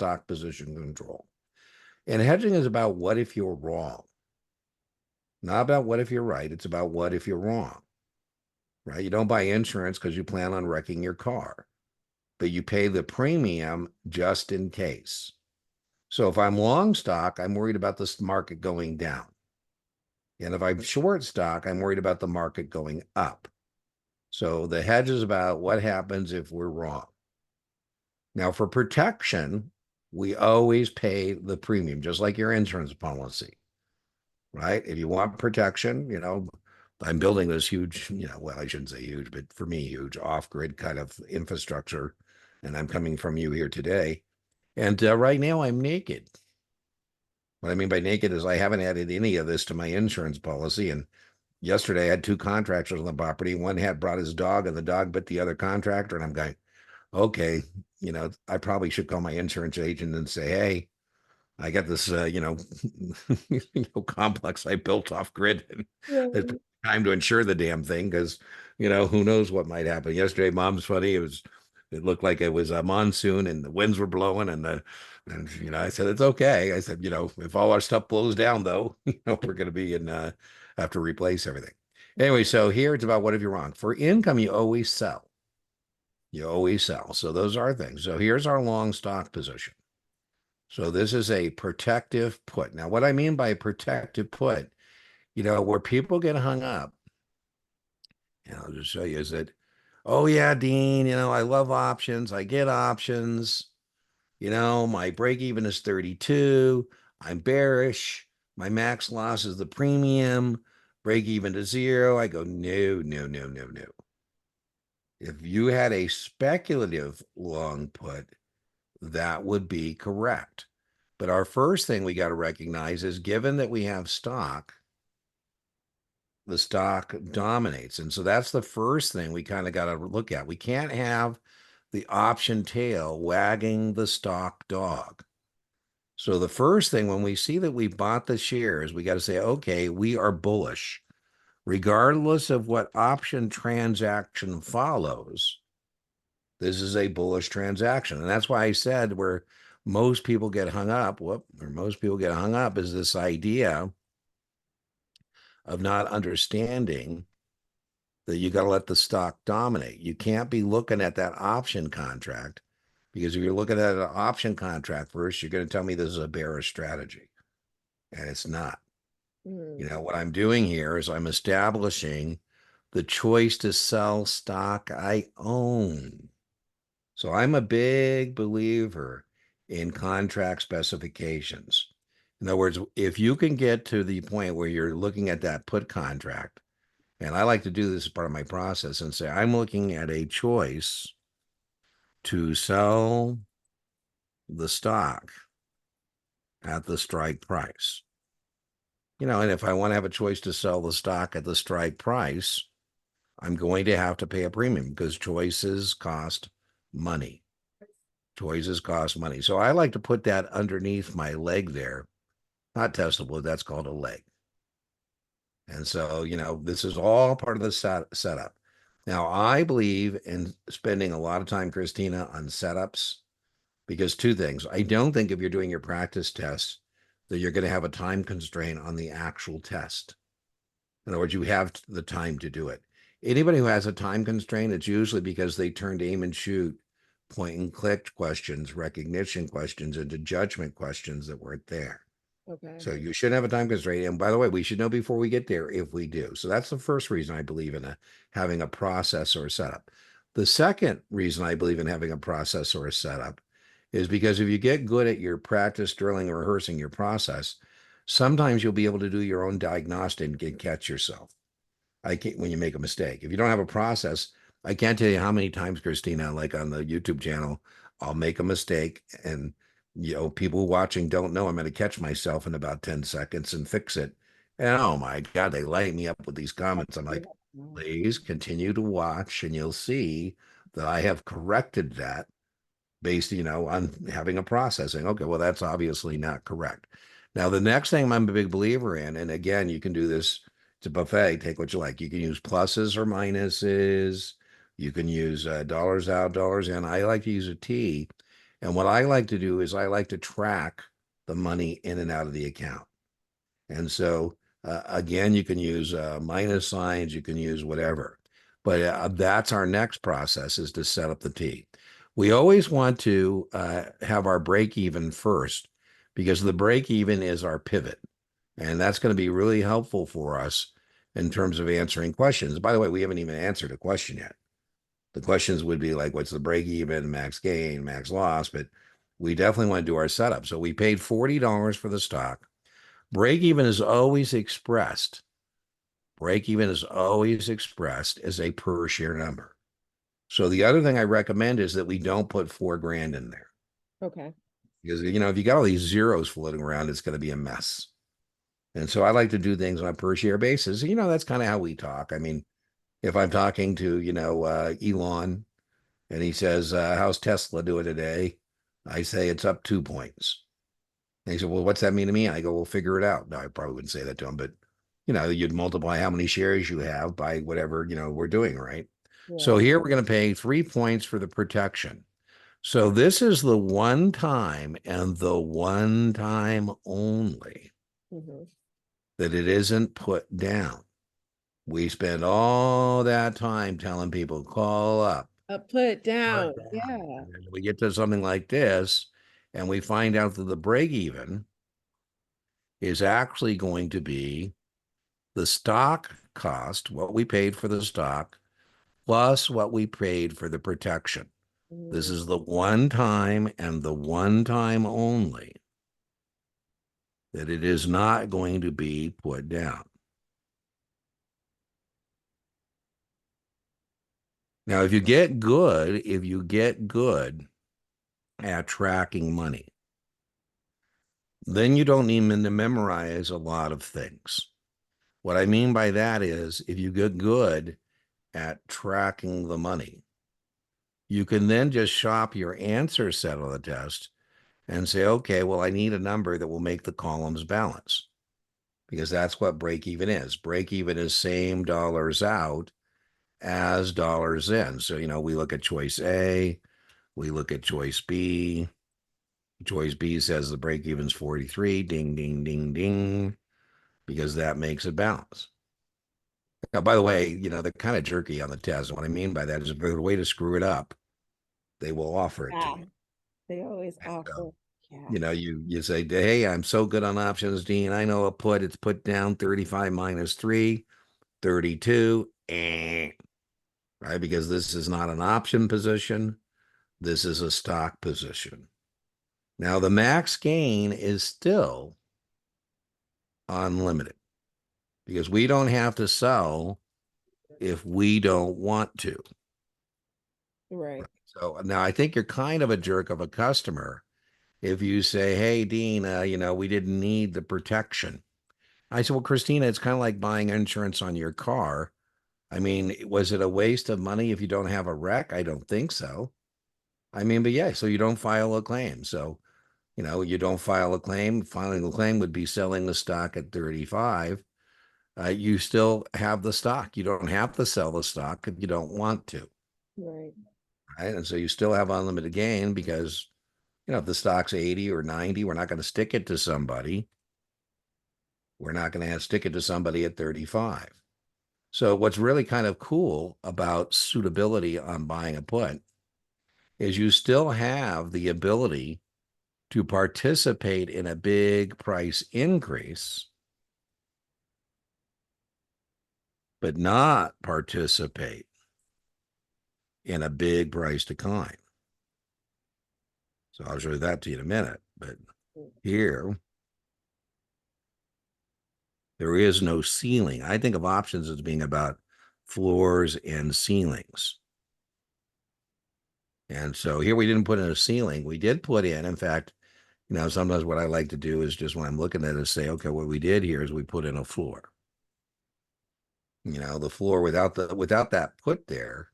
stock position control. And hedging is about what if you're wrong, not about what if you're right. It's about what if you're wrong, right? You don't buy insurance because you plan on wrecking your car, but you pay the premium just in case. So if I'm long stock, I'm worried about the market going down. And if I'm short stock, I'm worried about the market going up. So the hedge is about what happens if we're wrong. Now, for protection, we always pay the premium, just like your insurance policy, right? If you want protection, I'm building this huge, well, I shouldn't say huge, but for me, huge off-grid kind of infrastructure. And I'm coming from you here today. And right now I'm naked. What I mean by naked is I haven't added any of this to my insurance policy. And yesterday I had two contractors on the property. One had brought his dog and the dog bit the other contractor. And I'm going, okay, I probably should call my insurance agent and say, hey, I got this, complex I built off grid. And it's time to insure the damn thing because, who knows what might happen. Yesterday, Mom's funny. It looked like it was a monsoon and the winds were blowing and I said, it's okay. I said, if all our stuff blows down though, we're going to be have to replace everything. Anyway, so here it's about what if you're wrong. For income, you always sell. You always sell. So those are things. So here's our long stock position. So this is a protective put. Now, what I mean by protective put, where people get hung up, and I'll just show you is that, oh yeah, Dean, I love options. I get options. My break even is 32. I'm bearish. My max loss is the premium. Break even to 0. I go, no, no, no, no, no. If you had a speculative long put, that would be correct. But our first thing we got to recognize is given that we have stock, the stock dominates. And so that's the first thing we kind of got to look at. We can't have the option tail wagging the stock dog. So the first thing when we see that we bought the shares, we got to say, okay, we are bullish. Regardless of what option transaction follows, this is a bullish transaction. And that's why I said where most people get hung up, is this idea of not understanding that you got to let the stock dominate. You can't be looking at that option contract because if you're looking at an option contract first, you're going to tell me this is a bearish strategy. And it's not. What I'm doing here is I'm establishing the choice to sell stock I own. So I'm a big believer in contract specifications. In other words, if you can get to the point where you're looking at that put contract, and I like to do this as part of my process and say, I'm looking at a choice to sell the stock at the strike price. And if I want to have a choice to sell the stock at the strike price, I'm going to have to pay a premium because choices cost money. Choices cost money. So I like to put that underneath my leg there. Not testable, that's called a leg. And so, this is all part of the setup. Now, I believe in spending a lot of time, Christina, on setups because two things. I don't think if you're doing your practice tests that you're going to have a time constraint on the actual test. In other words, you have the time to do it. Anybody who has a time constraint, it's usually because they turned aim and shoot, point and click questions, recognition questions into judgment questions that weren't there. Okay. So you should have a time constraint. And by the way, we should know before we get there if we do. So that's the first reason I believe in having a process or a setup. The second reason I believe in having a process or a setup is because if you get good at your practice, drilling, and rehearsing your process, sometimes you'll be able to do your own diagnostic and catch yourself. When you make a mistake. If you don't have a process, I can't tell you how many times, Christina, like on the YouTube channel, I'll make a mistake and people watching don't know I'm going to catch myself in about 10 seconds and fix it. And oh my God, they light me up with these comments. I'm like, please continue to watch and you'll see that I have corrected that based, on having a processing. Okay, well, that's obviously not correct. Now, the next thing I'm a big believer in, and again, you can do this, it's a buffet, take what you like. You can use pluses or minuses. You can use dollars out, dollars in. I like to use a T. And what I like to do is I like to track the money in and out of the account. And so, again, you can use minus signs, you can use whatever. But that's our next process is to set up the T. We always want to have our break even first because the break even is our pivot. And that's going to be really helpful for us in terms of answering questions. By the way, we haven't even answered a question yet. The questions would be like, what's the break even, max gain, max loss? But we definitely want to do our setup. So we paid $40 for the stock. Break even is always expressed. Break even is always expressed as a per share number. So the other thing I recommend is that we don't put 4 grand in there. Okay. Because, if you got all these zeros floating around, it's going to be a mess. And so I like to do things on a per share basis. That's kind of how we talk. I mean, if I'm talking to, Elon and he says, how's Tesla doing today? I say it's up 2 points. And he said, well, what's that mean to me? And I go, well, figure it out. No, I probably wouldn't say that to him, but you'd multiply how many shares you have by whatever, we're doing, right? So Yeah. here we're going to pay 3 points for the protection. So this is the one time and the one time only Mm-hmm. that it isn't put down. We spend all that time telling people, call up, Put put down. down. Yeah. And then we get to something like this, and we find out that the break even is actually going to be the stock cost, what we paid for the stock, plus what we paid for the protection. This Mm, is the one time and the one time only that it is not going to be put down. Now, if you get good at tracking money, then you don't need to memorize a lot of things. What I mean by that is if you get good at tracking the money, you can then just shop your answer set on the test and say, okay, well, I need a number that will make the columns balance because that's what break even is. Break even is same dollars out as dollars in. So, we look at choice A, we look at choice B. Choice B says the break even's 43. Ding, ding, ding, ding, because that makes it balance. Now, by the way, they're kind of jerky on the test. What I mean by that is if there's a way to screw it up, they will offer it to yeah. you. They always So, offer. Yeah. you say, hey, I'm so good on options, Dean. I know it's put down 35 minus 3, 32, right? Because this is not an option position. This is a stock position. Now, the max gain is still unlimited because we don't have to sell if we don't want to. Right. So now I think you're kind of a jerk of a customer if you say, hey, Dean, we didn't need the protection. I said, well, Christina, it's kind of like buying insurance on your car. I mean, was it a waste of money if you don't have a wreck? I don't think so. I mean, but yeah, so you don't file a claim. So, you don't file a claim. Filing a claim would be selling the stock at 35. You still have the stock. You don't have to sell the stock if you don't want to. Right. Right. And so you still have unlimited gain because, if the stock's 80 or 90, we're not going to stick it to somebody. We're not going to stick it to somebody at 35. So what's really kind of cool about suitability on buying a put is you still have the ability to participate in a big price increase, but not participate in a big price decline. So I'll show you that to you in a minute. But here, there is no ceiling. I think of options as being about floors and ceilings. And so here we didn't put in a ceiling. We did put in fact, sometimes what I like to do is just when I'm looking at it, say, okay, what we did here is we put in a floor. The floor without that put there,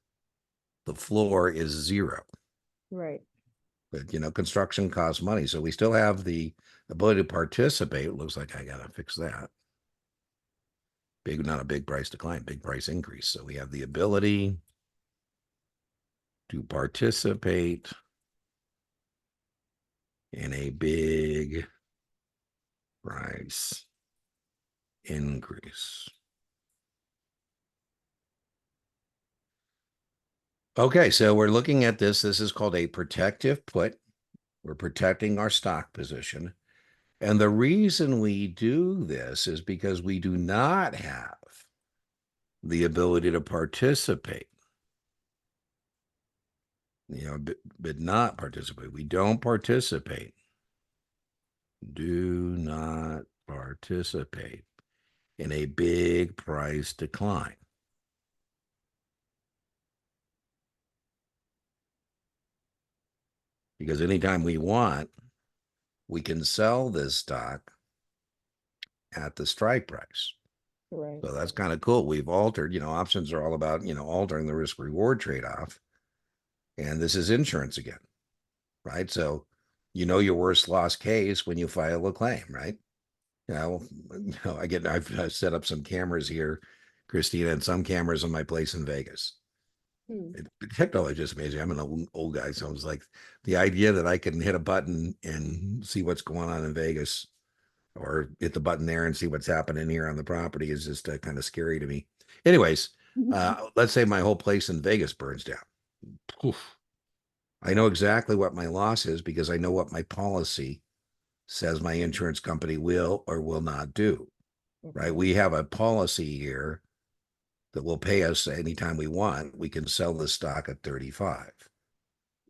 the floor is 0. Right. But construction costs money. So we still have the ability to participate. It looks like I gotta fix that. Not a big price decline, big price increase. So we have the ability to participate in a big price increase. Okay, so we're looking at this. This is called a protective put. We're protecting our stock position. And the reason we do this is because we do not have the ability to participate, but not participate. We don't participate. Do not participate in a big price decline. Because anytime we want, we can sell this stock at the strike price. Right. So that's kind of cool. We've altered, options are all about, altering the risk reward trade off. And this is insurance again, right? So your worst loss case when you file a claim, right? I've set up some cameras here, Christina, and some cameras in my place in Vegas. Hmm. Technology is just amazing. I'm an old guy, so it's like the idea that I can hit a button and see what's going on in Vegas, or hit the button there and see what's happening here on the property is just kind of scary to me. Anyways, let's say my whole place in Vegas burns down. Oof. I know exactly what my loss is because I know what my policy says my insurance company will or will not do, right? Okay. We have a policy here that will pay us anytime we want. We can sell the stock at 35.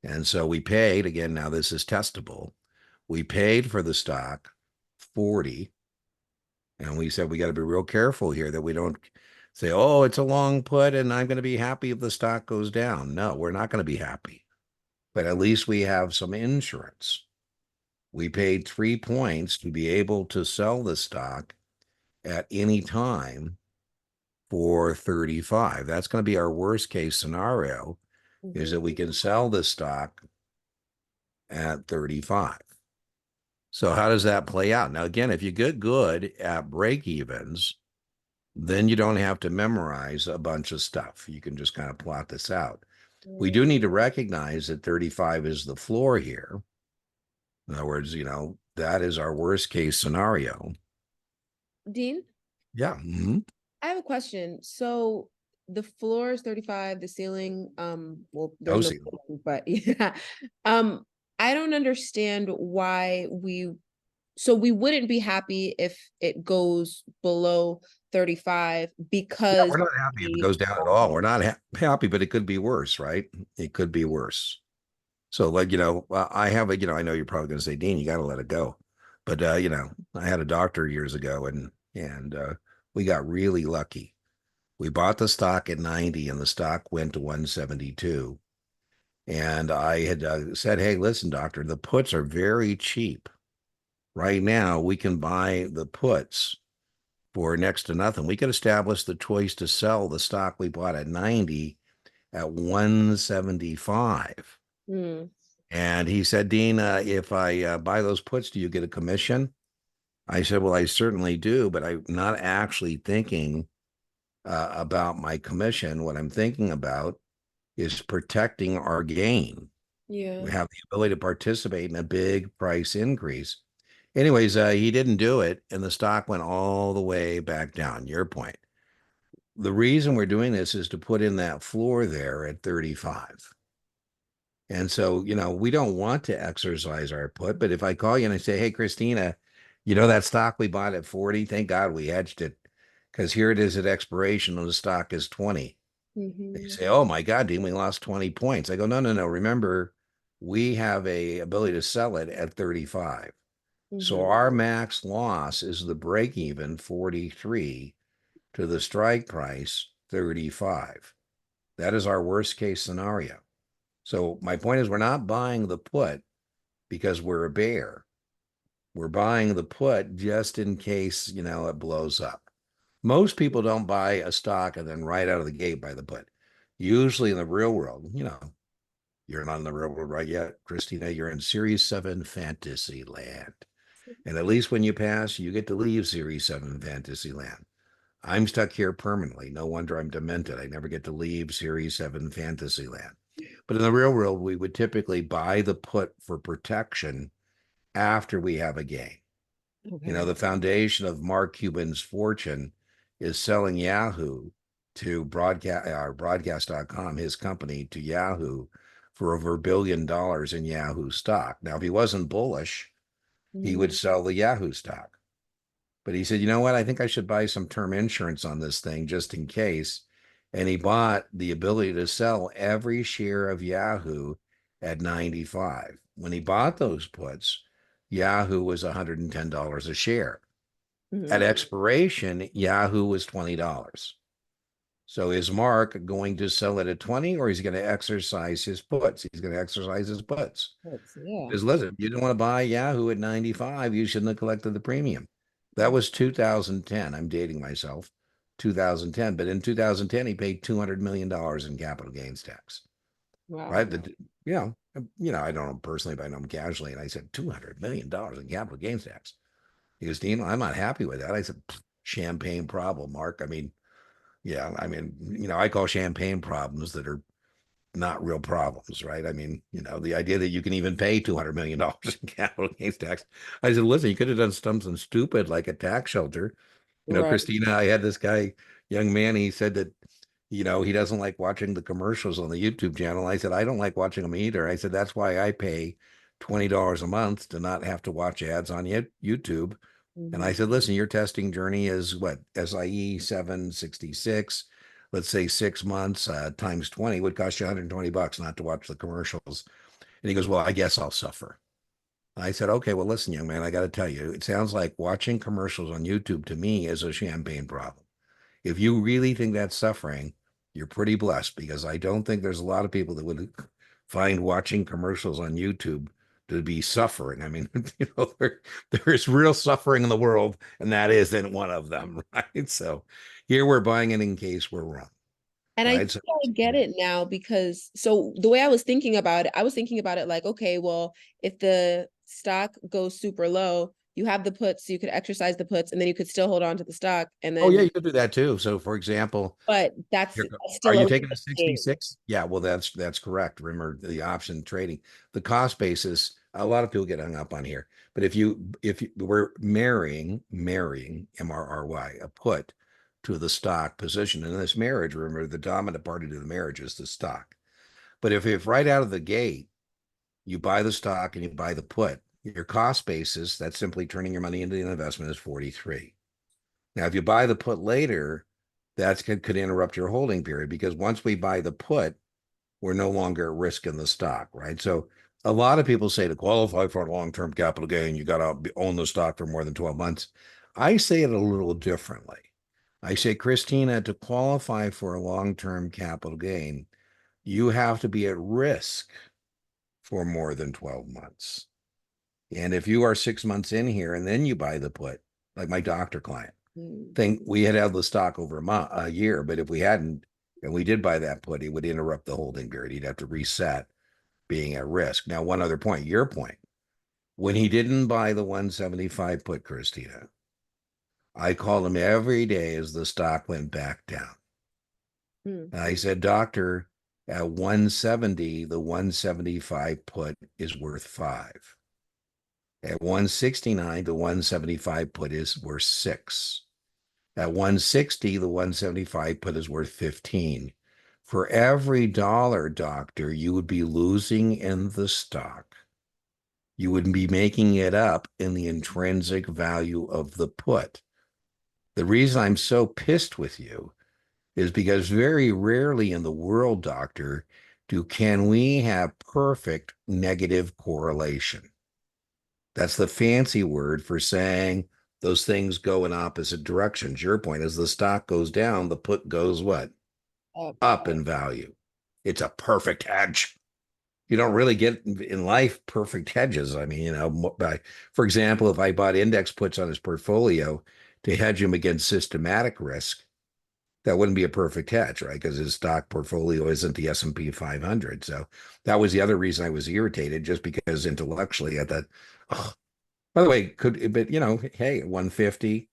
And so we paid, again, now this is testable. We paid for the stock 40. And we said we got to be real careful here that we don't say, oh, it's a long put and I'm going to be happy if the stock goes down. No, we're not going to be happy. But at least we have some insurance. We paid 3 points to be able to sell the stock at any time for 35. That's going to be our worst case scenario, is Mhm. that we can sell the stock at 35. So how does that play out? Now, again, if you get good at break evens, then you don't have to memorize a bunch of stuff. You can just kind of plot this out. We Right. do need to recognize that 35 is the floor here. In other words, that is our worst case scenario. Dean, Yeah. I have a question. So the floor is 35, the ceiling, well, there's no Cozy. ceiling, but yeah. Um, I don't understand why so we wouldn't be happy if it goes below 35 Yeah, because we're not happy if it we goes down at all. We're not happy, but it could be worse, right? It could be worse. So, like, I have I know you're probably going to say, Dean, you got to let it go. But, I had a doctor years ago and we got really lucky. We bought the stock at 90 and the stock went to 172. And I had said, hey, listen, doctor, the puts are very cheap. Right now, we can buy the puts for next to nothing. We could establish the choice to sell the stock we bought at 90 at 175. Hmm. And he said, Dean, if I buy those puts, do you get a commission? I said, well, I certainly do, but I'm not actually thinking about my commission. What I'm thinking about is protecting our gain. Yeah. We have the ability to participate in a big price increase. Anyways, he didn't do it, and the stock went all the way back down. Your point. The reason we're doing this is to put in that floor there at 35. And so, we don't want to exercise our put, but if I call you and I say, hey, Christina, that stock we bought at 40, thank God we hedged it because here it is at expiration and the stock is 20. And you Hmm. say, oh my God, Dean, we lost 20 points. I go, no, no, no. Remember, we have a ability to sell it at 35. So Hmm. our max loss is the break even 43 to the strike price 35. That is our worst case scenario. So my point is we're not buying the put because we're a bear. We're buying the put just in case, it blows up. Most people don't buy a stock and then right out of the gate buy the put. Usually in the real world, you're not in the real world right yet, Christina. You're in Series 7 fantasy land. And at least when you pass, you get to leave Series 7 fantasy land. I'm stuck here permanently. No wonder I'm demented. I never get to leave Series 7 Fantasyland. But in the real world, we would typically buy the put for protection after we have a gain. You know, Okay. the foundation of Mark Cuban's fortune is selling Yahoo to broadcast.com, his company, to Yahoo for over $1 billion in Yahoo stock. Now, if he wasn't bullish, he would Mhm. sell the Yahoo stock. But he said, you know what? I think I should buy some term insurance on this thing just in case. And he bought the ability to sell every share of Yahoo at 95. When he bought those puts, Yahoo was $110 a share. At Mhm. expiration, Yahoo was $20. So is Mark going to sell it at 20 or is he going to exercise his puts? He's going to exercise his puts. Yeah. Because listen, you don't want to buy Yahoo at 95, you shouldn't have collected the premium. That was 2010. I'm dating myself. 2010. But in 2010, he paid $200 million in capital gains tax. Wow. Right? I don't know personally, but I know him casually. And I said, $200 million in capital gains tax. He goes, Dean, I'm not happy with that. I said, champagne problem, Mark. I mean, yeah, I mean, I call champagne problems that are not real problems, right? I mean, the idea that you can even pay $200 million in capital gains tax. I said, listen, you could have done something stupid like a tax shelter. Right. Christina, I had this guy, young man, he said that, he doesn't like watching the commercials on the YouTube channel. I said, I don't like watching them either. I said, that's why I pay $20 a month to not have to watch ads on YouTube. And I Mhm. said, listen, your testing journey is what? SIE 766. Let's say 6 months times 20 would cost you $120 not to watch the commercials. And he goes, well, I guess I'll suffer. I said, okay, well, listen, young man, I got to tell you, it sounds like watching commercials on YouTube to me is a champagne problem. If you really think that's suffering, you're pretty blessed because I don't think there's a lot of people that would find watching commercials on YouTube to be suffering. I mean, there is real suffering in the world, and that isn't one of them, right? So here we're buying it in case we're wrong, And I right? think So, I get it now because so the way I was thinking about it, I was thinking about it like, okay, well, if the stock goes super low, you have the puts, so you could exercise the puts, and then you could still hold on to the stock, and oh yeah, then, you could do that too. So, for example, but Here, that's are still a you little taking a bit game. 66? Yeah, well, that's correct. Remember the option trading, the cost basis. A lot of people get hung up on here, but if you we're marrying MRRY a put to the stock position in this marriage, remember the dominant party to the marriage is the stock. But if right out of the gate you buy the stock and you buy the put, your cost basis, that's simply turning your money into an investment, is 43. Now, if you buy the put later, that could interrupt your holding period because once we buy the put, we're no longer at risk in the stock, right? So a lot of people say to qualify for a long-term capital gain, you got to own the stock for more than 12 months. I say it a little differently. I say, Christina, to qualify for a long-term capital gain, you have to be at risk for more than 12 months. And if you are 6 months in here and then you buy the put, like my doctor client, Mm. think we had held the stock over a year, but if we hadn't, and we did buy that put, it would interrupt the holding period. He'd have to reset being at risk. Now, one other point, your point, when he didn't buy the 175 put, Christina, I called him every day as the stock went back down. Mm. And I said, Doctor, at 170, the 175 put is worth five. At 169, the 175 put is worth six. At 160, the 175 put is worth 15. For every dollar, doctor, you would be losing in the stock. You would be making it up in the intrinsic value of the put. The reason I'm so pissed with you is because very rarely in the world, doctor, can we have perfect negative correlation. That's the fancy word for saying those things go in opposite directions. Your point is the stock goes down, the put goes what? Up. Up in value. It's a perfect hedge. You don't really get in life perfect hedges. I mean, for example, if I bought index puts on his portfolio to hedge him against systematic risk, that wouldn't be a perfect hedge, right? Because his stock portfolio isn't the S&P 500. So that was the other reason I was irritated, just because intellectually I thought, oh, by the way, but hey, 150,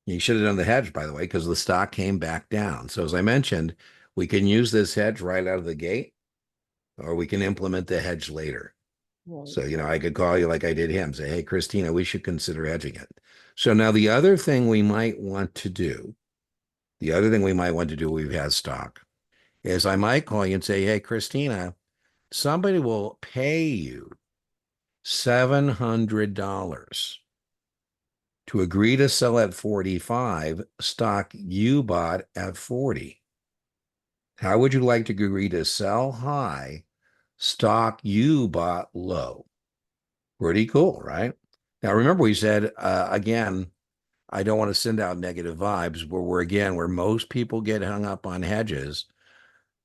you should have done the hedge, by the way, because the stock came back down. So as I mentioned, we can use this hedge right out of the gate, or we can implement the hedge later. Right. So, I could call you like I did him, say, hey, Christina, we should consider hedging it. So now the other thing we might want to do, we've had stock, is I might call you and say, hey, Christina, somebody will pay you $700 to agree to sell at 45 stock you bought at 40. How would you like to agree to sell high stock you bought low? Pretty cool, right? Now, remember, we said, again, I don't want to send out negative vibes where most people get hung up on hedges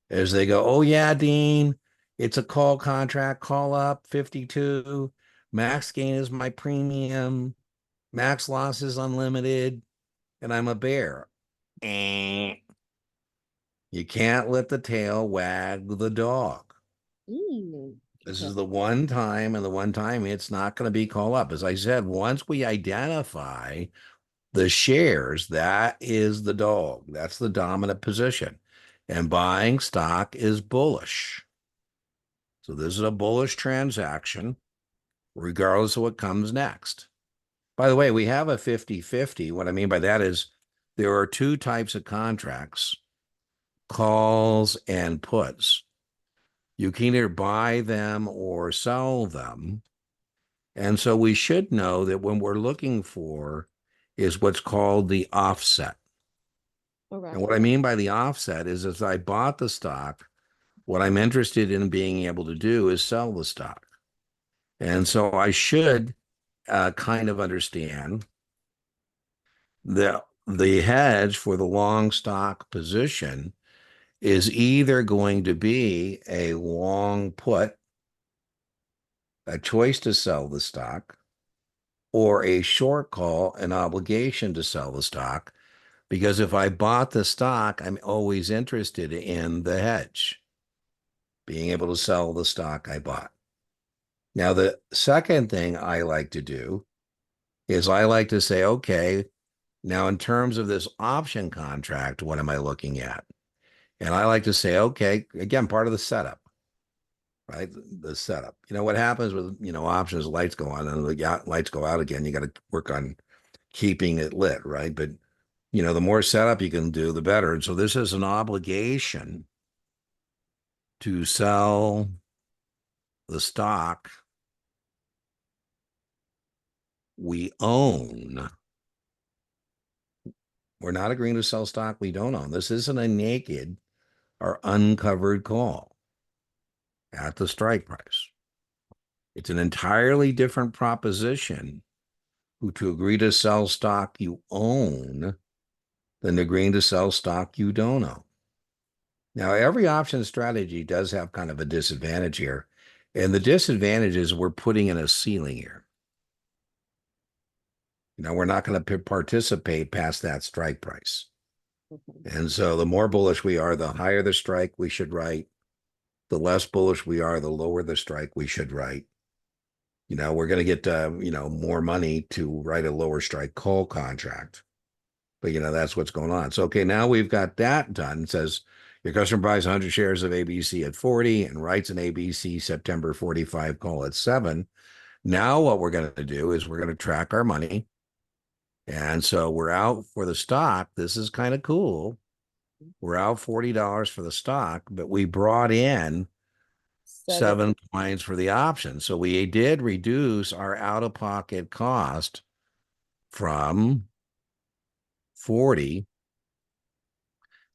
is they go, oh, yeah, Dean, it's a call contract, call up 52. Max gain is my premium. Max loss is unlimited. And I'm a bear. Eh. You can't let the tail wag the dog. This Okay. is the one time, and the one time it's not going to be call up. As I said, once we identify the shares, that is the dog. That's the dominant position. And buying stock is bullish. So this is a bullish transaction, regardless of what comes next. By the way, we have a 50-50. What I mean by that is there are two types of contracts, calls and puts. You can either buy them or sell them. And so we should know that when we're looking for is what's called the offset. Okay. And what I mean by the offset is if I bought the stock, what I'm interested in being able to do is sell the stock. And so I should kind of understand that the hedge for the long stock position is either going to be a long put, a choice to sell the stock, or a short call, an obligation to sell the stock. Because if I bought the stock, I'm always interested in the hedge, being able to sell the stock I bought. Now, the second thing I like to do is I like to say, okay, now in terms of this option contract, what am I looking at? And I like to say, okay, again, part of the setup, right? The setup. What happens with, options, lights go on and the lights go out again. You got to work on keeping it lit, right? But, the more setup you can do, the better. And so this is an obligation to sell the stock we own. We're not agreeing to sell stock we don't own. This isn't a naked or uncovered call at the strike price. It's an entirely different proposition who to agree to sell stock you own than agreeing to sell stock you don't own. Now, every option strategy does have kind of a disadvantage here. And the disadvantage is we're putting in a ceiling here. We're not going to participate past that strike price. Okay. And so the more bullish we are, the higher the strike we should write. The less bullish we are, the lower the strike we should write. We're going to get, more money to write a lower strike call contract. But, that's what's going on. So, okay, now we've got that done. It says your customer buys 100 shares of ABC at 40 and writes an ABC September 45 call at 7. Now what we're going to do is we're going to track our money. And so we're out for the stock. This is kind of cool. We're out $40 for the stock, but we brought in 7. 7 points for the option. So we did reduce our out-of-pocket cost from 40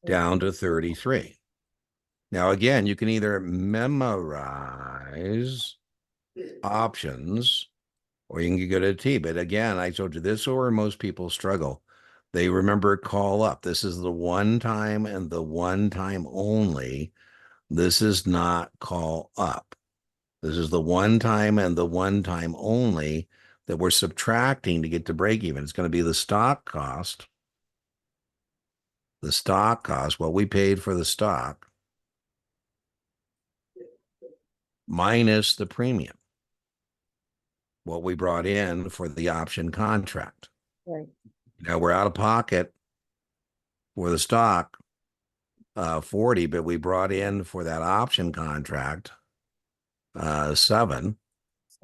down to 33. Now, again, you can either memorize options or you can go to T. But again, I told you this is where most people struggle. They remember call up. This is the one time and the one time only. This is not call up. This is the one time and the one time only that we're subtracting to get to break even. It's going to be the stock cost, what we paid for the stock, minus the premium, what we brought in for the option contract. Right. Now we're out of pocket for the stock, 40, but we brought in for that option contract, 7.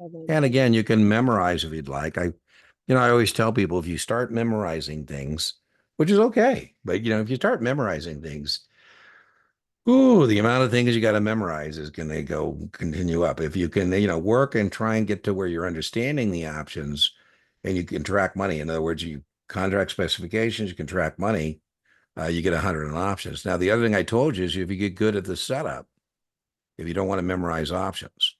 Seven. And again, you can memorize if you'd like. I always tell people if you start memorizing things, which is okay, but if you start memorizing things, ooh, the amount of things you got to memorize is going to go continue up. If you can, work and try and get to where you're understanding the options and you can track money. In other words, you contract specifications, you can track money, you get 100 in options. Now, the other thing I told you is if you get good at the setup, if you don't want to memorize options,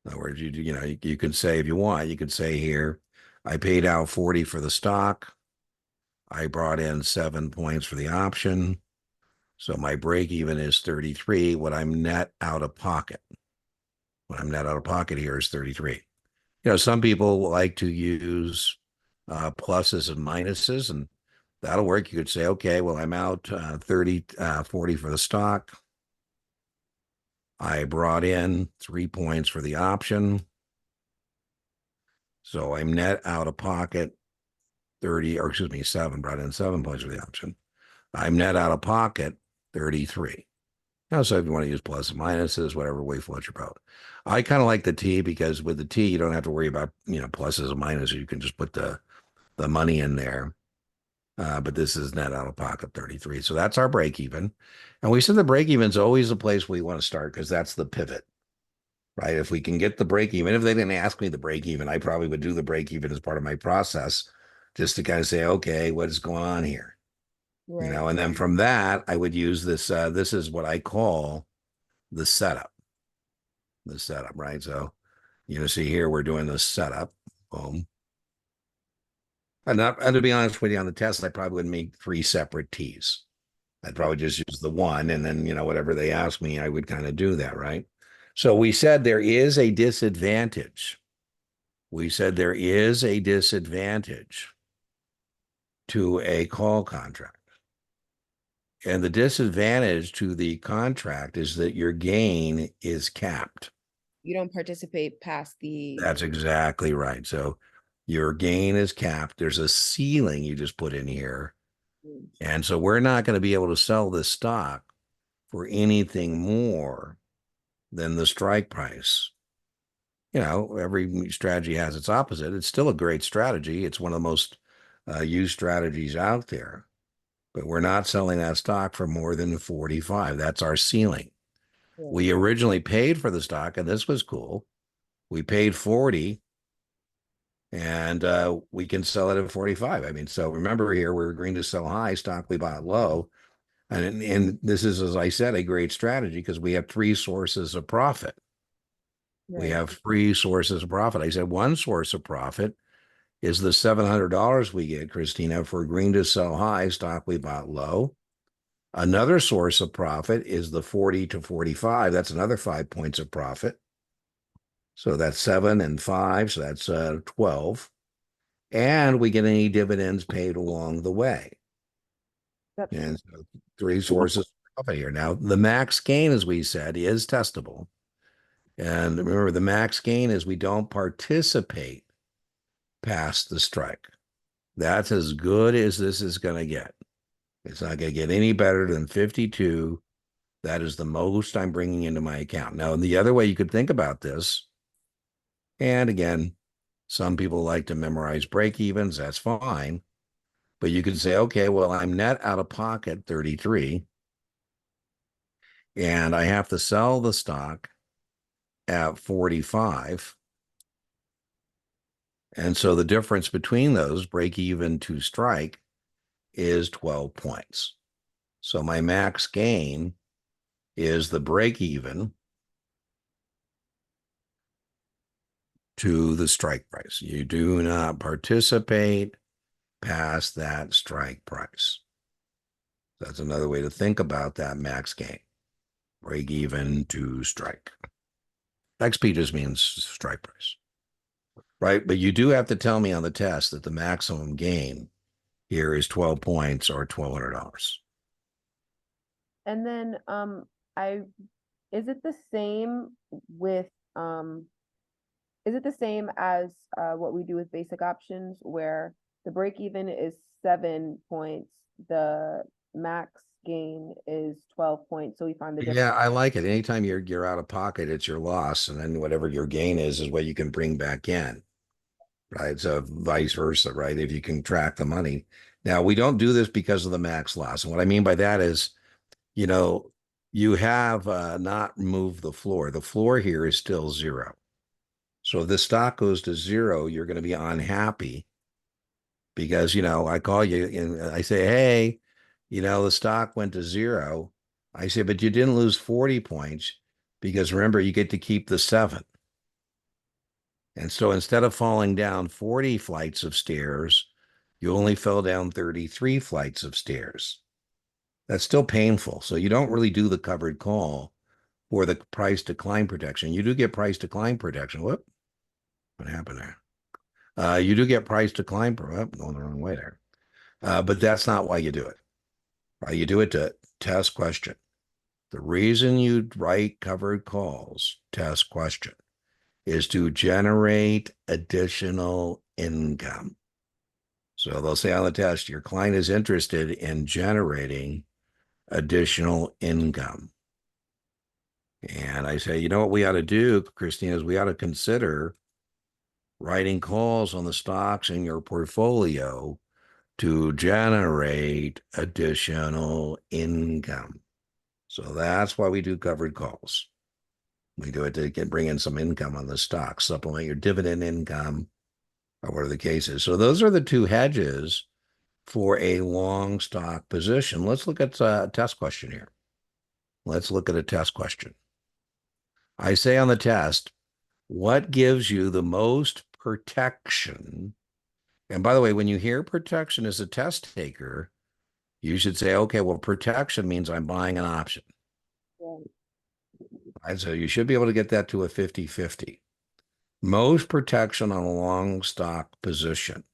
in other words, you can say if you want, you could say here, I paid out 40 for the stock. I brought in 7 points for the option. So my break even is 33. What I'm net out of pocket here is 33. Some people like to use pluses and minuses, and that'll work. You could say, okay, well, I'm out 40 for the stock. I brought in 3 points for the option. So I'm net out of pocket 30, or excuse me, 7 points for the option. I'm net out of pocket 33. So if you want to use plus and minuses, whatever way floats your boat. I kind of like the T because with the T, you don't have to worry about, pluses and minuses. You can just put the money in there. But this is net out of pocket 33. So that's our break even. And we said the break even is always the place we want to start because that's the pivot, right? If we can get the break even, if they didn't ask me the break even, I probably would do the break even as part of my process just to kind of say, okay, what is going on here? Right. And then from that, I would use this. This is what I call the setup. The setup, right? So, see here, we're doing the setup. Boom. And to be honest with you, on the test, I probably would make 3 separate T's. I'd probably just use the one, and then, whatever they ask me, I would kind of do that, right? So we said there is a disadvantage. We said there is a disadvantage to a call contract. And the disadvantage to the contract is that your gain is capped. You don't participate past the. That's exactly right. So your gain is capped. There's a ceiling you just put in here. And so we're not going to be able to sell this stock for anything more than the strike price. Every strategy has its opposite. It's still a great strategy. It's one of the most used strategies out there. But we're not selling that stock for more than 45. That's our ceiling. Yeah. We originally paid for the stock, and this was cool. We paid 40 and we can sell it at 45. I mean, so remember here, we're agreeing to sell high, stock we bought low. And this is, as I said, a great strategy because we have 3 sources of profit. We Right. have 3 sources of profit. I said one source of profit is the $700 we get, Christina, for agreeing to sell high, stock we bought low. Another source of profit is the 40 to 45. That's another 5 points of profit. So that's 7 and 5. So that's 12. And we get any dividends paid along the way. That's And so 3 sources of profit here. Now, the max gain, as we said, is testable. And remember, the max gain is we don't participate past the strike. That's as good as this is going to get. It's not going to get any better than 52. That is the most I'm bringing into my account. Now, the other way you could think about this, and again, some people like to memorize break evens. That's fine. But you could say, okay, well, I'm net out of pocket 33, and I have to sell the stock at 45. And so the difference between those, break even to strike, is 12 points. So my max gain is the break even to the strike price. You do not participate past that strike price. That's another way to think about that max gain. Break even to strike. XP just means strike price, right? But you do have to tell me on the test that the maximum gain here is 12 points or $1,200. And then I is it the same with is it the same as what we do with basic options where the break even is 7 points, the max gain is 12 points. So we find the difference. Yeah, I like it. Anytime you're out of pocket, it's your loss, and then whatever your gain is what you can bring back in, right? So vice versa, right? If you can track the money. Now we don't do this because of the max loss, and what I mean by that is, you know, you have not moved the floor. The floor here is still zero. So if the stock goes to zero, you're going to be unhappy because, I call you and I say, hey, the stock went to zero. I say, but you didn't lose 40 points because remember, you get to keep the seven. And so instead of falling down 40 flights of stairs, you only fell down 33 flights of stairs. That's still painful. So you don't really do the covered call for the price decline protection. You do get price decline protection. What happened there? You do get price decline. Going the wrong way there. But that's not why you do it. Right? You do it to test question. The reason you write covered calls, test question, is to generate additional income. So they'll say on the test, your client is interested in generating additional income. And I say, you know what we ought to do, Christine, is we ought to consider writing calls on the stocks in your portfolio to generate additional income. So that's why we do covered calls. We do it to bring in some income on the stock, supplement your dividend income, or whatever the case is. So those are the two hedges for a long stock position. Let's look at a test question here. Let's look at a test question. I say on the test, what gives you the most protection? And by the way, when you hear protection as a test taker, you should say, okay, well, protection means I'm buying an option. Right. Right? So you should be able to get that to a 50-50. Most protection on a long stock position.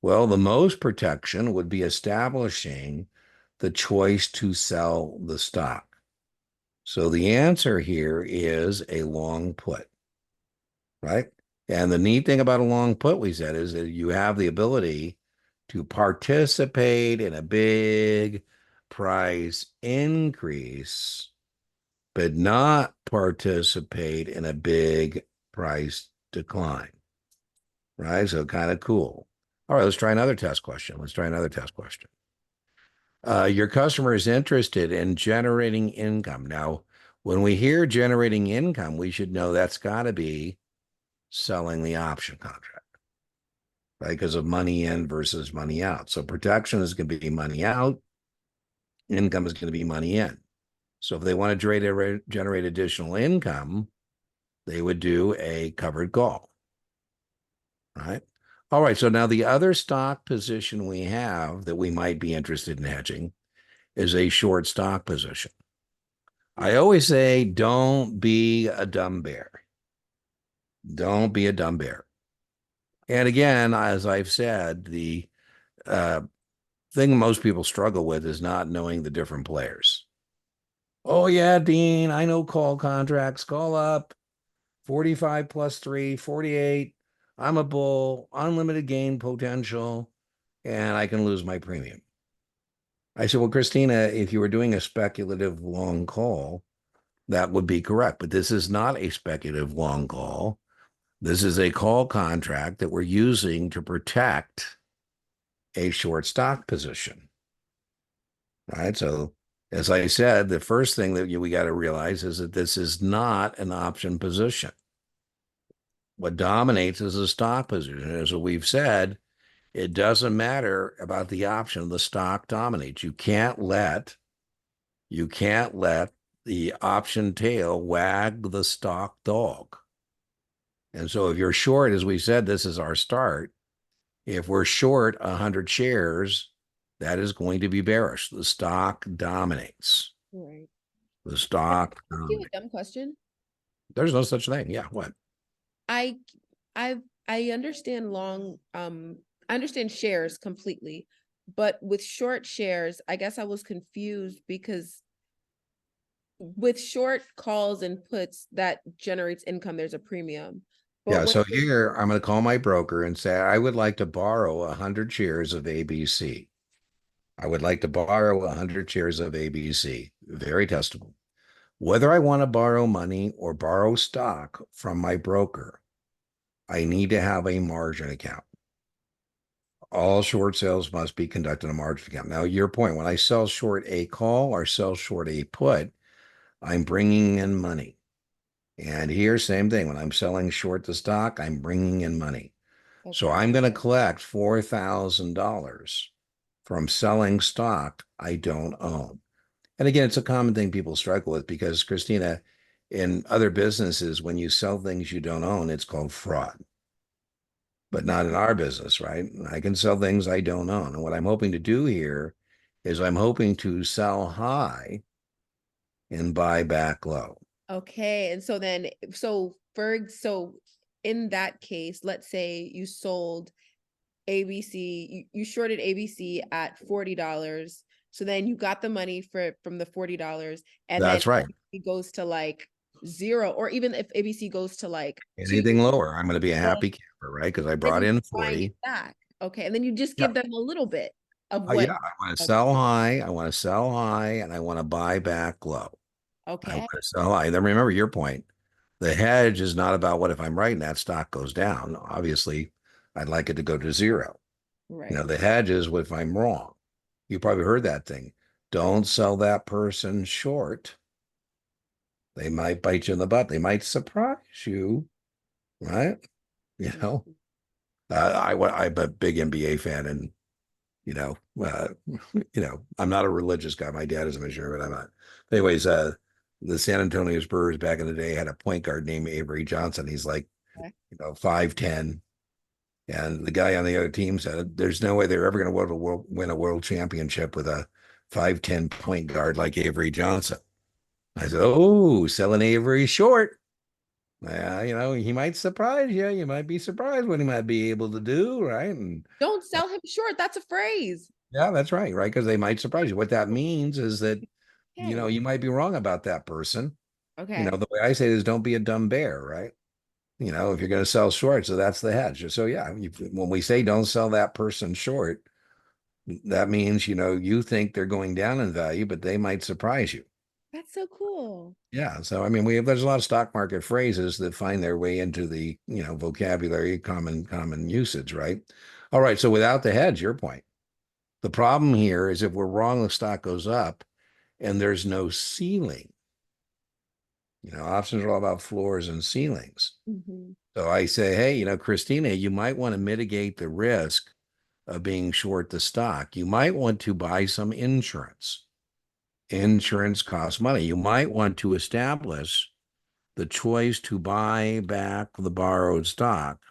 Well, the most protection would be establishing the choice to sell the stock. So the answer here is a long put, right? And the neat thing about a long put, we said, is that you have the ability to participate in a big price increase, but not participate in a big price decline, right? So kind of cool. All right, let's try another test question. Your customer is interested in generating income. Now, when we hear generating income, we should know that's got to be selling the option contract, right? Because of money in versus money out. So protection is going to be money out, income is going to be money in. So if they want to generate additional income, they would do a covered call, right? All right. So now the other stock position we have that we might be interested in hedging is a short stock position. I always say, don't be a dumb bear. Don't be a dumb bear. And again, as I've said, the uh, thing most people struggle with is not knowing the different players. Oh, yeah, Dean, I know call contracts. Call up 45 plus 3, 48. I'm a bull, unlimited gain potential, and I can lose my premium. I said, well, Christina, if you were doing a speculative long call, that would be correct. But this is not a speculative long call. This is a call contract that we're using to protect a short stock position. Right. So, as I said, the first thing that we got to realize is that this is not an option position. What dominates is a stock position. As we've said, it doesn't matter about the option. The stock dominates. You can't let the option tail wag the stock dog. And so if you're short, as we said, this is our start. If we're short 100 shares, that is going to be bearish. The stock dominates. Right. The Can stock I ask you dominates. a dumb question? There's no such thing. Yeah, what? I I I understand I understand shares completely, but with short shares, I guess I was confused because with short calls and puts that generates income, there's a premium. But Yeah, when so here I'm going to call my broker and say I would like to borrow 100 shares of ABC. I would like to borrow 100 shares of ABC. Very testable. Whether I want to borrow money or borrow stock from my broker, I need to have a margin account. All short sales must be conducted in a margin account. Now, your point, when I sell short a call or sell short a put, I'm bringing in money. And here, same thing. When I'm selling short the stock, I'm bringing in money. So Okay. I'm going to collect $4,000 from selling stock I don't own. And again, it's a common thing people struggle with because, Christina, in other businesses, when you sell things you don't own, it's called fraud, but Mhm. not in our business, right? I can sell things I don't own. And what I'm hoping to do here is I'm hoping to sell high and buy back low. Okay. And so then, so in that case, let's say you sold ABC, you shorted ABC at $40. So then you got the money from the $40, and then That's right. it goes to like zero, or even if ABC goes to like two, Anything lower, I'm going to be a then happy camper, right? Because I then brought you're in buying it 40. back. Okay. And then you just Yeah. give them a little bit of Yeah. what. I want to Okay. sell high. I want to sell high and I want to buy back low. I want Okay. to sell high. Then remember your point. The hedge is not about what if I'm right and that stock goes down. Obviously, I'd like it to go to zero. Right. The hedge is what if I'm wrong. You probably heard that thing. Don't sell that person short. They might bite you in the butt. They might surprise you, right? You know, Mhm. I'm a big NBA fan, and you know, uh, I'm not a religious guy. My dad is a missionary, but I'm not. Anyways, the San Antonio Spurs back in the day had a point guard named Avery Johnson. He's like, Okay. 5'10", and the guy on the other team said, "There's no way they're ever going to win a world championship with a 5'10" point guard like Avery Johnson." I said, "Oh, selling Avery short. Yeah, he might surprise you. You might be surprised what he might be able to do, right?" And Don't sell him short. That's a phrase. yeah, that's right, right? Because they might surprise you. What that means is that, Okay. you might be wrong about that person. Okay. The way I say it is don't be a dumb bear, right? If you're going to sell short, so that's the hedge. So yeah, when we say don't sell that person short, that means, you think they're going down in value, but they might surprise you. That's so cool. Yeah. So, I mean, there's a lot of stock market phrases that find their way into the, vocabulary, common usage, right? All right. So without the hedge, your point. The problem here is if we're wrong, the stock goes up and there's no ceiling. Options are all about floors and ceilings. Mhm. So I say, hey, Christina, you might want to mitigate the risk of being short the stock. You might want to buy some insurance. Insurance costs money. You might want to establish the choice to buy back the borrowed stock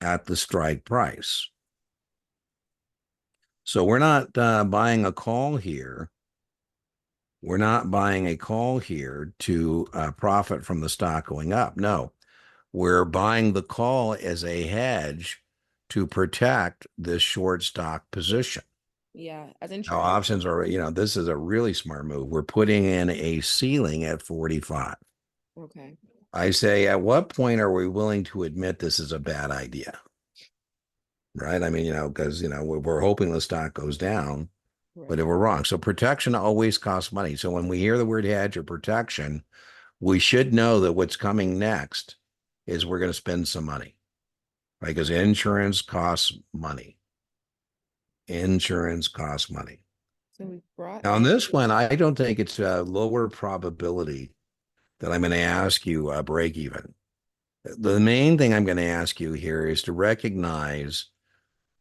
at the strike price. So we're not buying a call here. We're not buying a call here to profit from the stock going up. No, we're buying the call as a hedge to protect this short stock position. Yeah, as Now, insurance. options are, this is a really smart move. We're putting in a ceiling at 45. Okay. I say, at what point are we willing to admit this is a bad idea? Right. I mean, because, we're hoping the stock goes down, but Right. if we're wrong. So protection always costs money. So when we hear the word hedge or protection, we should know that what's coming next is we're going to spend some money, right? Because insurance costs money. Insurance costs money. So we brought Now, on in. this one, I don't think it's a lower probability that I'm going to ask you a break even. The main thing I'm going to ask you here is to recognize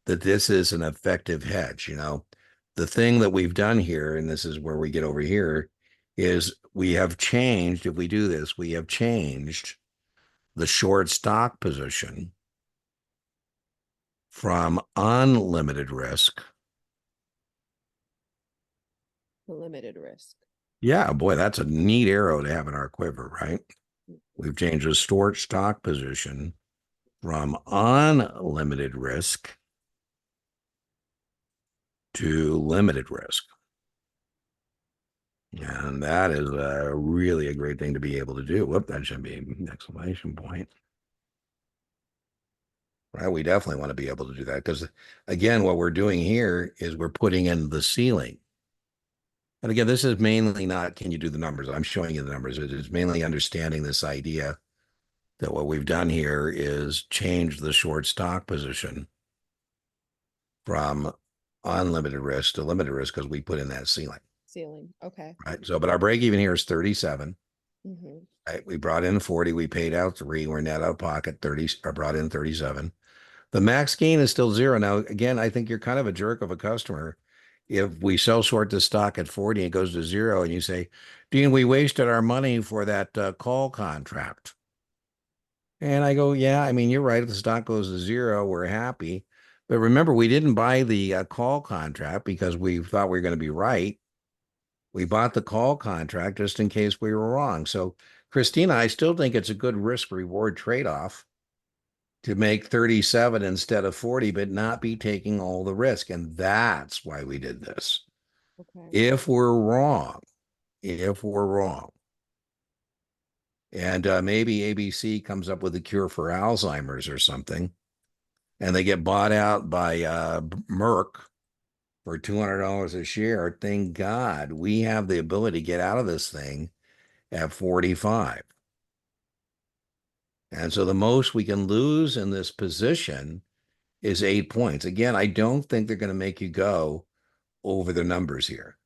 that this is an effective hedge. The thing that we've done here, and this is where we get over here, is we have changed, if we do this, we have changed the short stock position from unlimited risk. Limited risk. Yeah, boy, that's a neat arrow to have in our quiver, right? We've changed the short stock position from unlimited risk to limited risk. And that is really a great thing to be able to do. Whoop, that should be an exclamation point. right? We definitely want to be able to do that because, again, what we're doing here is we're putting in the ceiling. And again, this is mainly not can you do the numbers? I'm showing you the numbers. It is mainly understanding this idea that what we've done here is change the short stock position from unlimited risk to limited risk because we put in that ceiling, Ceiling. Okay. right? So, but our break even here is 37. Mm-hmm. Right? We brought in 40, we paid out 3, we're net out of pocket 30, or brought in 37. The max gain is still 0. Now, again, I think you're kind of a jerk of a customer. If we sell short the stock at 40 and it goes to 0, and you say, Dean, we wasted our money for that call contract. And I go, yeah, I mean, you're right. If the stock goes to 0, we're happy. But remember, we didn't buy the call contract because we thought we were going to be right. We bought the call contract just in case we were wrong. So, Christina, I still think it's a good risk reward trade off to make 37 instead of 40, but not be taking all the risk. And that's why we did this. Okay. If we're wrong, if we're wrong, and maybe ABC comes up with a cure for Alzheimer's or something, and they get bought out by Merck for $200 a share, thank God we have the ability to get out of this thing at 45. And so the most we can lose in this position is 8 points. Again, I don't think they're going to make you go over the numbers here.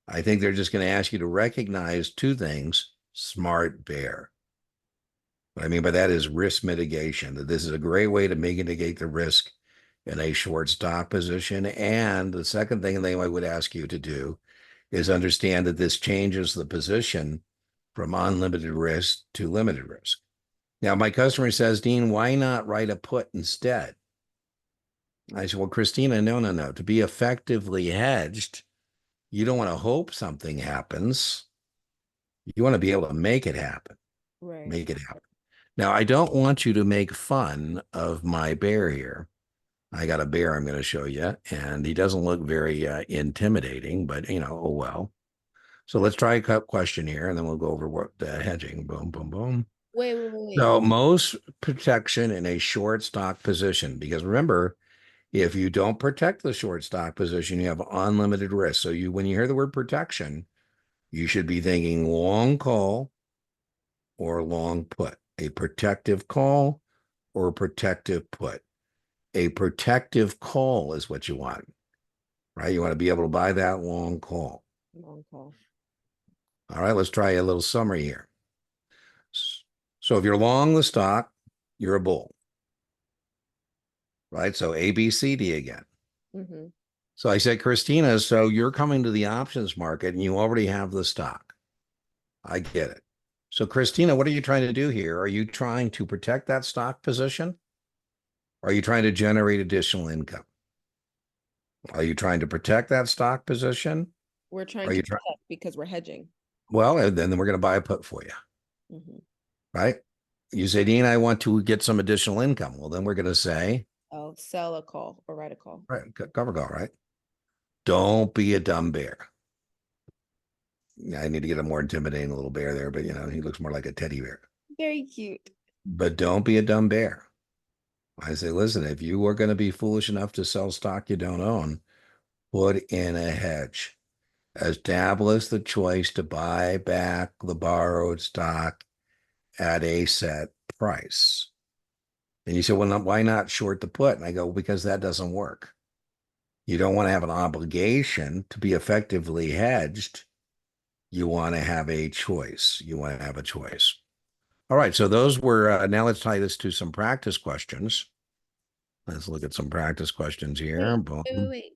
I think they're just going to ask you to recognize two things: smart bear. What I mean by that is risk mitigation, that this is a great way to mitigate the risk in a short stock position. And the second thing they would ask you to do is understand that this changes the position from unlimited risk to limited risk. Now, my customer says, Dean, why not write a put instead? I said, well, Christina, no, no, no. To be effectively hedged, you don't want to hope something happens. You want to be able to make it happen, Right. make it happen. Now, I don't want you to make fun of my bear here. I got a bear I'm going to show you, and he doesn't look very intimidating, but oh well. So let's try a question here, and then we'll go over what hedging. Boom, boom, boom. Wait, wait, wait, wait. So most protection in a short stock position, because remember, if you don't protect the short stock position, you have unlimited risk. So when you hear the word protection, you should be thinking long call or long put, a protective call or a protective put. A protective call is what you want, right? You want to be able to buy that long call. Long call. All right, let's try a little summary here. So if you're long the stock, you're a bull, right? So A, B, C, D again. Mm-hmm. So I said, Christina, so you're coming to the options market and you already have the stock. I get it. So, Christina, what are you trying to do here? Are you trying to protect that stock position? Or are you trying to generate additional income? Are you trying to protect that stock position? We're trying Are to you trying? protect because we're hedging. Well, and then we're going to buy a put for you, Mm-hmm. right? You say, Dean, I want to get some additional income. Well, then we're going to say, Oh, sell a call or write a call. right, cover call, right? Don't be a dumb bear. I need to get a more intimidating little bear there, but he looks more like a teddy bear. Very cute. But don't be a dumb bear. I say, listen, if you are going to be foolish enough to sell stock you don't own, put in a hedge. Establish the choice to buy back the borrowed stock at a set price. And you say, well, why not short the put? And I go, because that doesn't work. You don't want to have an obligation to be effectively hedged. You want to have a choice. You want to have a choice. All right. So those were, now let's tie this to some practice questions. Let's look at some practice questions here. Wait, wait, wait, Boom. wait.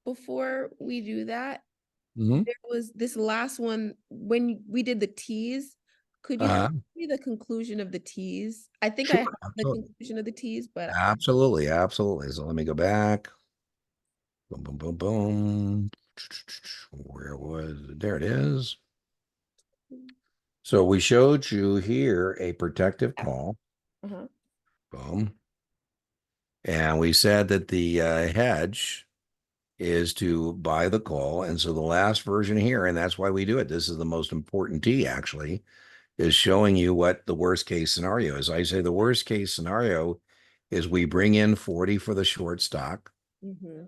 Before we do that, Mhm. there was this last one when we did the T's. Could you tell Uh, me the conclusion of the T's? I think I sure. have the Absolutely. conclusion of the T's, but Absolutely. Absolutely. So let me go back. Boom, boom, boom, boom. Where was it? There it is. So we showed you here a protective call. uh-huh. Boom. And we said that the hedge is to buy the call. And so the last version here, and that's why we do it. This is the most important T actually, is showing you what the worst case scenario is. I say the worst case scenario is we bring in 40 for the short stock. Mm-hmm.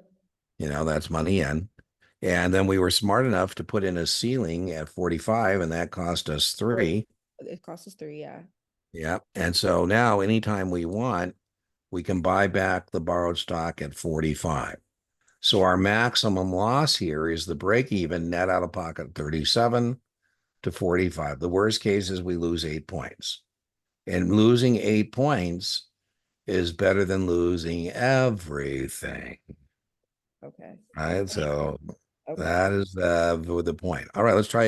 That's money in. And then we were smart enough to put in a ceiling at 45, and that cost us three. It costs us three, yeah. Yeah. And so now anytime we want, we can buy back the borrowed stock at 45. So our maximum loss here is the break even net out of pocket 37 to 45. The worst case is we lose 8 points. And losing 8 points is better than losing everything. Okay. Right. So Okay. that is the point. All right, let's try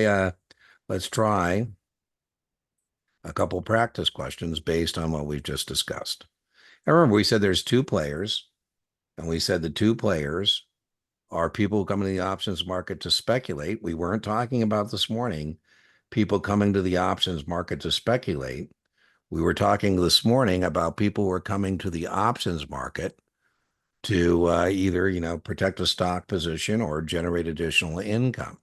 a couple practice questions based on what we've just discussed. And remember, we said there's two players, and we said the two players are people who come into the options market to speculate. We weren't talking about this morning people coming to the options market to speculate. We were talking this morning about people who are coming to the options market to either, protect a stock position or generate additional income.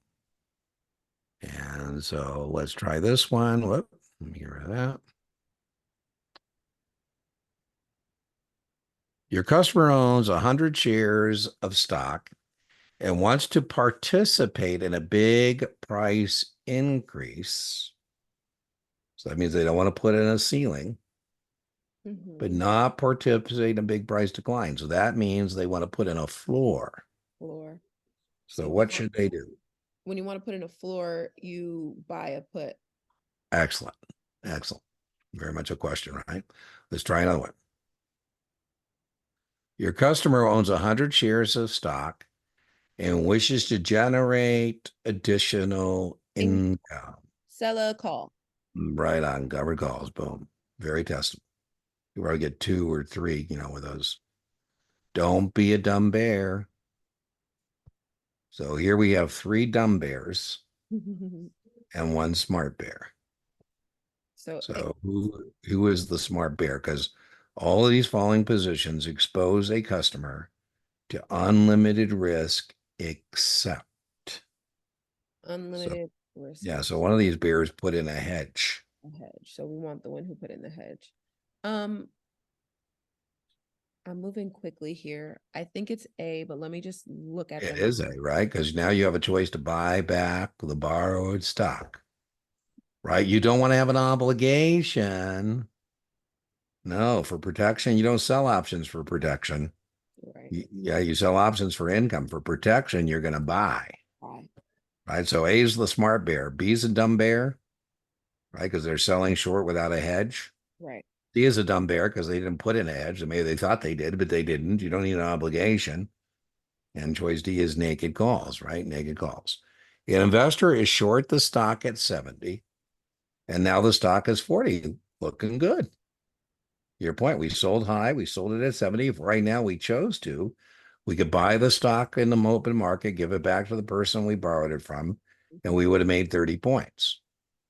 And so let's try this one. Whoop, let me get rid of that. Your customer owns 100 shares of stock and wants to participate in a big price increase. So that means they don't want to put in a ceiling, but Mm-hmm. not participate in a big price decline. So that means they want to put in a floor. Floor. So So what should they do? when you want to put in a floor, you buy a put. Excellent. Excellent. Very much a question, right? Let's try another one. Your customer owns 100 shares of stock and wishes to generate additional In income. sell a call. Right on, covered calls. Boom. Very testable. You probably get two or three, with those. Don't be a dumb bear. So here we have three dumb bears and one smart bear. So So who is the smart bear? Because all of these falling positions expose a customer to unlimited risk except. So unlimited risk yeah, so one of these bears put in a hedge. hedge. So we want the one who put in the hedge. Um, I'm moving quickly here. I think it's A, but let me just look at It them. is a, right? Because now you have a choice to buy back the borrowed stock, right? You don't want to have an obligation. No, for protection, you don't sell options for protection. Right. Yeah, you sell options for income. For protection, you're going to buy, Buy. right? So A is the smart bear. B is a dumb bear, right? Because they're selling short without a hedge. Right. C is a dumb bear because they didn't put in a hedge. Maybe they thought they did, but they didn't. You don't need an obligation. And choice D is naked calls, right? Naked calls. An investor is short the stock at 70, and now the stock is 40, looking good. Your point, we sold high, we sold it at 70. If right now we chose to, we could buy the stock in the open market, give it back to the person we borrowed it from, and we would have made 30 points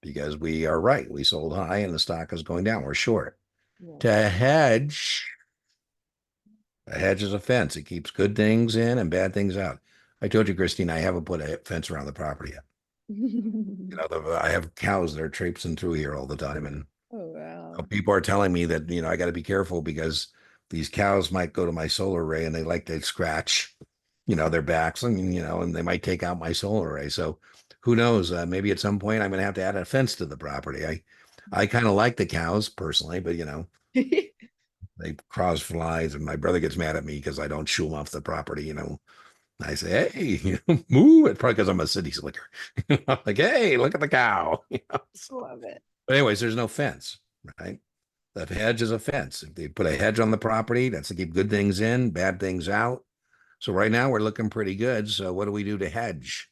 because we are right. We sold high and the stock is going down. We're short. Right. To hedge, a hedge is a fence. It keeps good things in and bad things out. I told you, Christine, I haven't put a fence around the property yet. I have cows that are traipsing through here all the time, and Oh wow. people are telling me that I got to be careful because these cows might go to my solar array and they like to scratch, their backs, and and they might take out my solar array. So who knows? Maybe at some point I'm going to have to add a fence to the property. I kind of like the cows personally, but they cause flies, and my brother gets mad at me because I don't shoo them off the property. I say, hey, move. It's probably because I'm a city slicker. Like, hey, look at the cow. Love it. But anyways, there's no fence, right? The hedge is a fence. If they put a hedge on the property, that's to keep good things in, bad things out. So right now we're looking pretty good. So what do we do to hedge?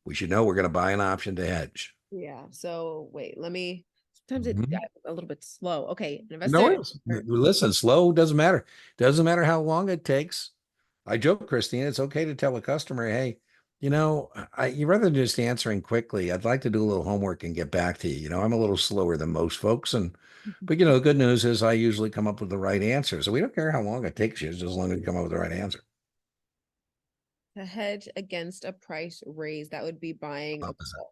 We should know we're going to buy an option to hedge. Yeah. So wait, let me sometimes it Mhm. a little bit slow. Okay. An No, investor. listen, slow doesn't matter. Doesn't matter how long it takes. I joke, Christine, it's okay to tell a customer, hey, you rather than just answering quickly, I'd like to do a little homework and get back to you. I'm a little slower than most folks. But the good news is I usually come up with the right answer. So we don't care how long it takes you, just as long as you come up with the right answer. To hedge against a price raise, that would be buying a Opposite.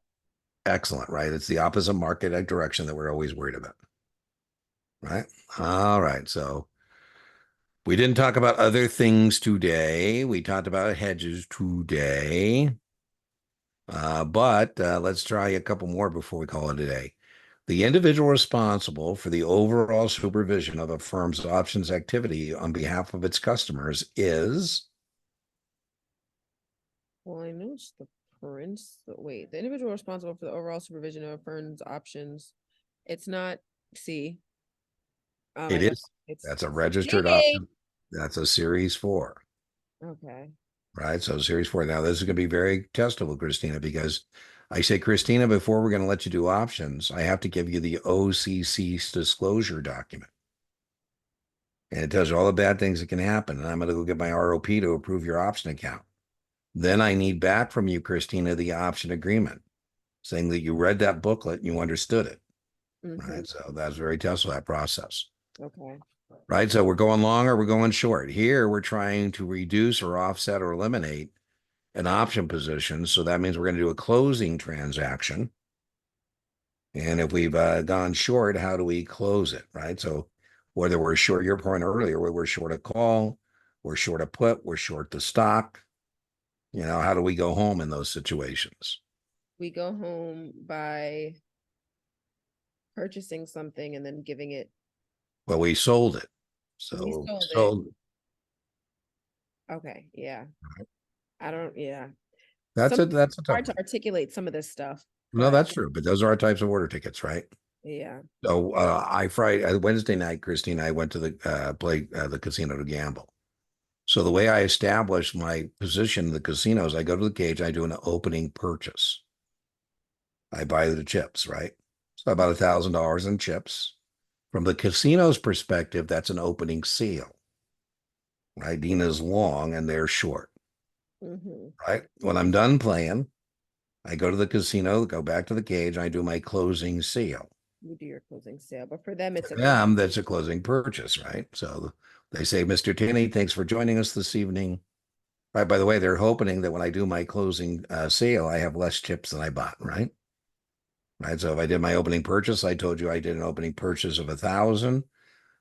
Excellent, right? It's the opposite market direction that we're always worried about. Right. All right. So We didn't talk about other things today. We talked about hedges today. But let's try a couple more before we call it a day. The individual responsible for the overall supervision of a firm's options activity on behalf of its customers is. Well, I know it's the wait, the individual responsible for the overall supervision of a firm's options. It's not C. Oh my It God. is. It's That's a registered D. option. That's a series four, Okay. right? So series four. Now this is going to be very testable, Christina, because I say, Christina, before we're going to let you do options, I have to give you the OCC disclosure document. And it tells you all the bad things that can happen. And I'm going to go get my ROP to approve your option account. Then I need back from you, Christina, the option agreement saying that you read that booklet and you understood it. Mm-hmm. Right. So that's very testable, that process. Okay. Right. So we're going long or we're going short. Here we're trying to reduce or offset or eliminate an option position. So that means we're going to do a closing transaction. And if we've gone short, how do we close it? Right. So whether we're short, your point earlier, where we're short a call, we're short a put, we're short the stock. How do we go home in those situations? We go home by purchasing something and then giving it. Well, we sold it. We So sold it. sold. Okay. Yeah. I don't, yeah. That's Some it. That's a tough hard to one. articulate some of this stuff, No, but that's true. But those are our types of order tickets, right? yeah. So I Friday Wednesday night, Christine, I went to the play the casino to gamble. So the way I establish my position in the casinos, I go to the cage, I do an opening purchase. I buy the chips, right? So about $1,000 in chips. From the casino's perspective, that's an opening sale, right? Dina's long and they're short, Mm-hmm. right? When I'm done playing, I go to the casino, go back to the cage, I do my closing sale. You do your closing sale, but for them, it's For a them, that's a closing purchase, right? So they say, Mr. Tinney, thanks for joining us this evening. Right. By the way, they're hoping that when I do my closing sale, I have less chips than I bought, right? Right. So if I did my opening purchase, I told you I did an opening purchase of 1,000.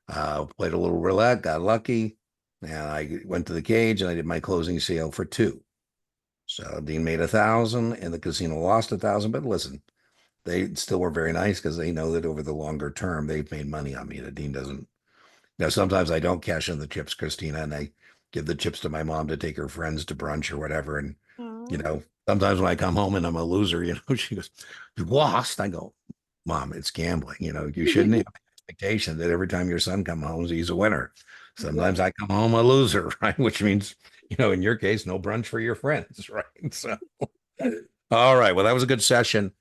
Played a little roulette, got lucky, and I went to the cage and I did my closing sale for two. So Dean made 1,000 and the casino lost 1,000. But listen, they still were very nice because they know that over the longer term they've made money on me. That Dean doesn't. Now sometimes I don't cash in the chips, Christina, and I give the chips to my mom to take her friends to brunch or whatever. And Aw. sometimes when I come home and I'm a loser, she goes, "You lost." I go, "Mom, it's gambling. You shouldn't have the expectation that every time your son comes home, he's a winner. Yeah. Sometimes I come home a loser, right? Which means, in your case, no brunch for your friends, right? So, all right. Well, that was a good session.